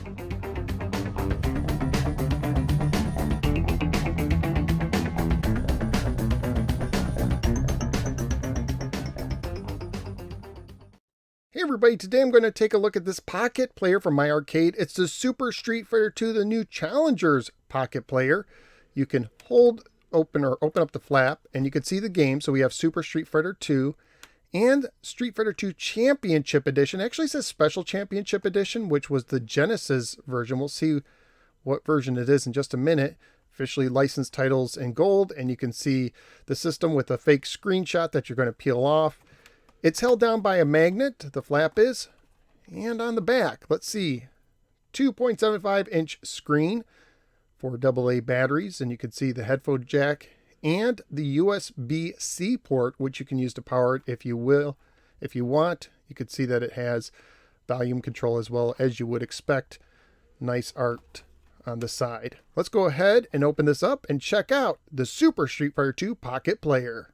Hey everybody, today I'm going to take a look at this Pocket Player from My Arcade. It's the Super Street Fighter 2, the new Challengers Pocket Player. You can open up the flap and you can see the game. So we have Super Street Fighter 2 and Street Fighter 2 Championship Edition. It actually says Special Championship Edition, which was the Genesis version. We'll see what version it is in just a minute. Officially licensed titles in gold, and you can see the system with a fake screenshot that you're going to peel off. It's held down by a magnet, the flap is, and on the back, let's see, 2.75-inch screen for AA batteries, and you can see the headphone jack and the USB-C port, which you can use to power it if you want. You can see that it has volume control as well as you would expect. Nice art on the side. Let's go ahead and open this up and check out the Super Street Fighter 2 Pocket Player.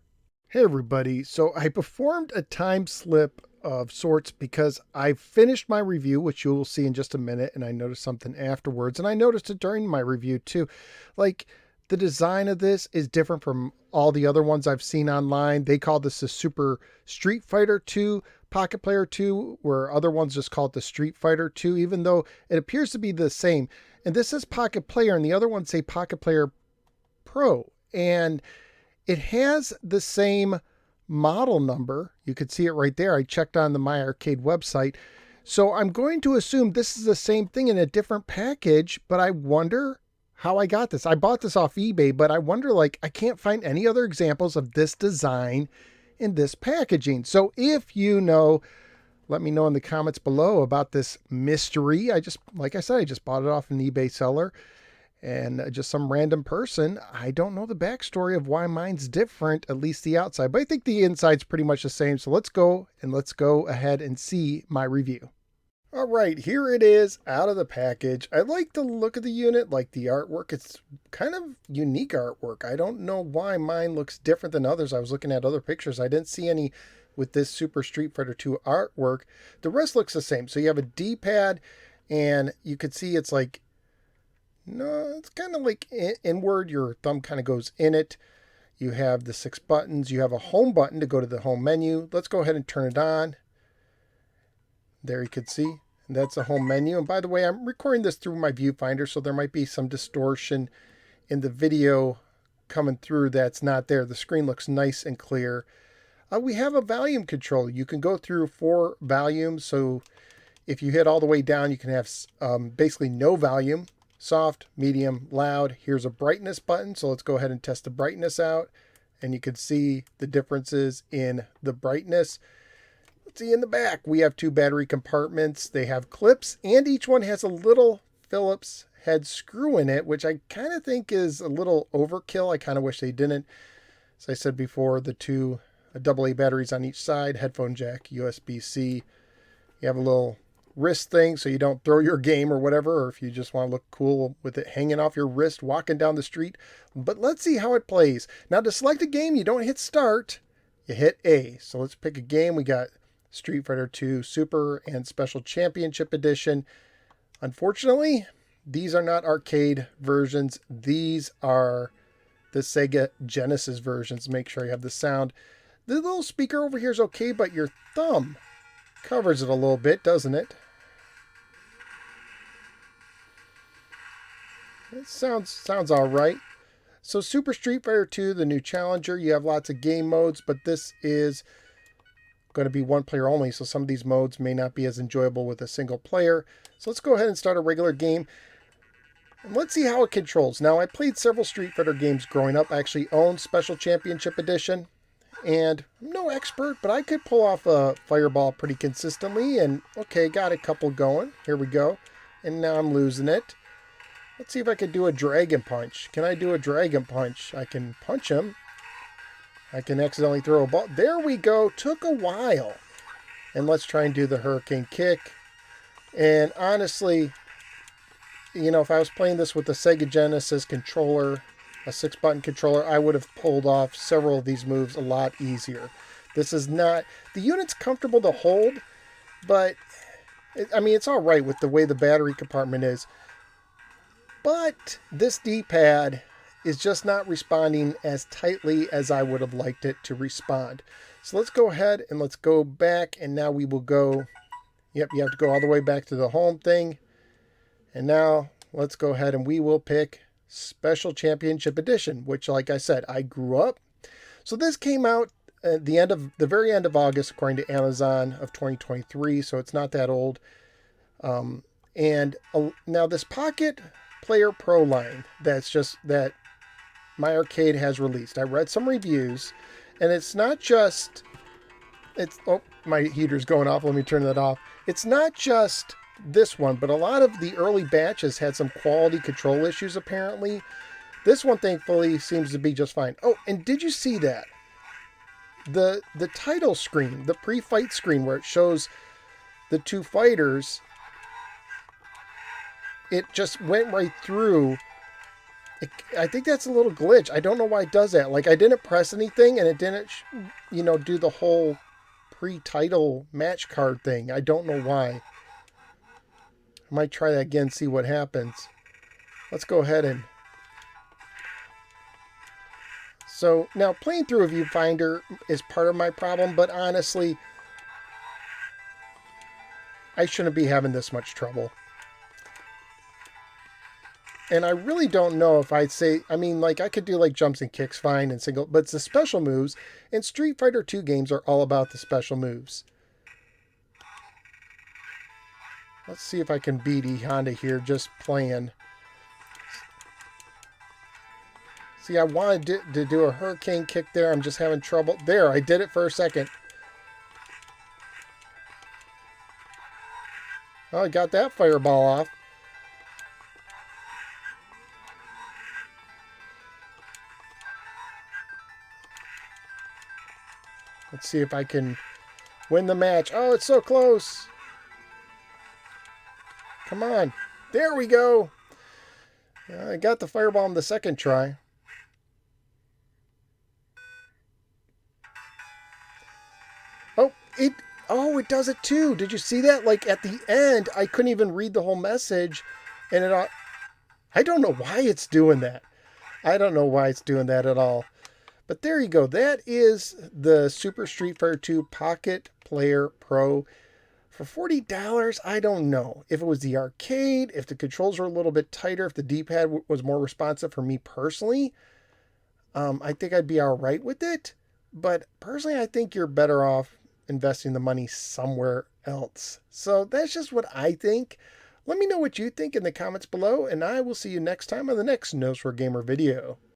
Hey everybody, so I performed a time slip of sorts because I finished my review, which you will see in just a minute, and I noticed something afterwards, and I noticed it during my review too. Like, the design of this is different from all the other ones I've seen online. They call this the Super Street Fighter 2 Pocket Player 2, where other ones just call it the Street Fighter 2, even though it appears to be the same. And this is Pocket Player, and the other ones say Pocket Player Pro, and it has the same model number. You could see it right there. I checked on the My Arcade website. So I'm going to assume this is the same thing in a different package, but I wonder how I got this. I bought this off eBay, but I wonder, like, I can't find any other examples of this design in this packaging. So if you know, let me know in the comments below about this mystery. Like I said, I just bought it off an eBay seller. And just some random person. I don't know the backstory of why mine's different, at least the outside. But I think the inside's pretty much the same. So let's go ahead and see my review. All right, here it is out of the package. I like the look of the unit, like the artwork. It's kind of unique artwork. I don't know why mine looks different than others. I was looking at other pictures. I didn't see any with this Super Street Fighter 2 artwork. The rest looks the same. So you have a D-pad, and you could see it's like, no, it's kind of like inward. Your thumb kind of goes in it. You have the 6 buttons. You have a home button to go to the home menu. Let's go ahead and turn it on. There you can see. And that's a home menu. And by the way, I'm recording this through my viewfinder, so there might be some distortion in the video coming through that's not there. The screen looks nice and clear. We have a volume control. You can go through 4 volumes. So if you hit all the way down, you can have basically no volume. Soft, medium, loud. Here's a brightness button. So let's go ahead and test the brightness out. And you can see the differences in the brightness. Let's see in the back. We have 2 battery compartments. They have clips, and each one has a little Phillips head screw in it, which I kind of think is a little overkill. I kind of wish they didn't. As I said before, the 2 AA batteries on each side, headphone jack, USB-C. You have a little wrist thing so you don't throw your game or whatever, or if you just want to look cool with it hanging off your wrist walking down the street. But let's see how it plays. Now, to select a game, you don't hit start, you hit A. So let's pick a game. We got Street Fighter 2 Super and Special Championship Edition. Unfortunately, these are not arcade versions. These are the Sega Genesis versions. Make sure you have the sound. The little speaker over here is okay, but your thumb covers it a little bit, doesn't it? It sounds all right. So Super Street Fighter 2, the new Challenger, you have lots of game modes, but this is going to be 1 player only, so some of these modes may not be as enjoyable with a single player. So let's go ahead and start a regular game. And let's see how it controls. Now, I played several Street Fighter games growing up. I actually owned Special Championship Edition. And I'm no expert, but I could pull off a fireball pretty consistently. And okay, got a couple going. Here we go. And now I'm losing it. Let's see if I can do a dragon punch. Can I do a dragon punch? I can punch him. I can accidentally throw a ball. There we go. Took a while. And let's try and do the hurricane kick. And honestly, you know, if I was playing this with the Sega Genesis controller, a 6-button controller, I would have pulled off several of these moves a lot easier. This is not... The unit's comfortable to hold, but I mean, it's all right with the way the battery compartment is. But this D-pad is just not responding as tightly as I would have liked it to respond. So let's go ahead and let's go back, and now we will go, yep, you have to go all the way back to the home thing. And now let's go ahead and we will pick Special Championship Edition, which, like I said, I grew up. So this came out at the very end of August, according to Amazon, of 2023, so it's not that old. Now this Pocket Player Pro line that My Arcade has released. I read some reviews, and it's not just my heater's going off. Let me turn that off. It's not just this one, but a lot of the early batches had some quality control issues apparently. This one thankfully seems to be just fine. Oh, and did you see that? The title screen, the pre-fight screen where it shows the two fighters, it just went right through. I think that's a little glitch. I don't know why it does that. Like, I didn't press anything and it didn't, do the whole pre-title match card thing. I don't know why. I might try that again, see what happens. Let's go ahead and... So now playing through a viewfinder is part of my problem, but honestly, I shouldn't be having this much trouble. And I really don't know if I'd say, I mean, like, I could do like jumps and kicks fine and single, but it's the special moves, and Street Fighter 2 games are all about the special moves. Let's see if I can beat E Honda here just playing. See, I wanted to do a hurricane kick there. I'm just having trouble. There, I did it for a second. Oh, I got that fireball off. Let's see if I can win the match. Oh, it's so close. Come on. There we go. I got the fireball on the second try. It does it too. Did you see that? Like at the end, I couldn't even read the whole message, and I don't know why it's doing that. I don't know why it's doing that at all. But there you go. That is the Super Street Fighter 2 Pocket Player Pro for $40. I don't know if it was the arcade, if the controls were a little bit tighter, if the D-pad was more responsive for me personally. I think I'd be all right with it. But personally, I think you're better off investing the money somewhere else. So that's just what I think. Let me know what you think in the comments below, and I will see you next time on the next Nose for a Gamer video.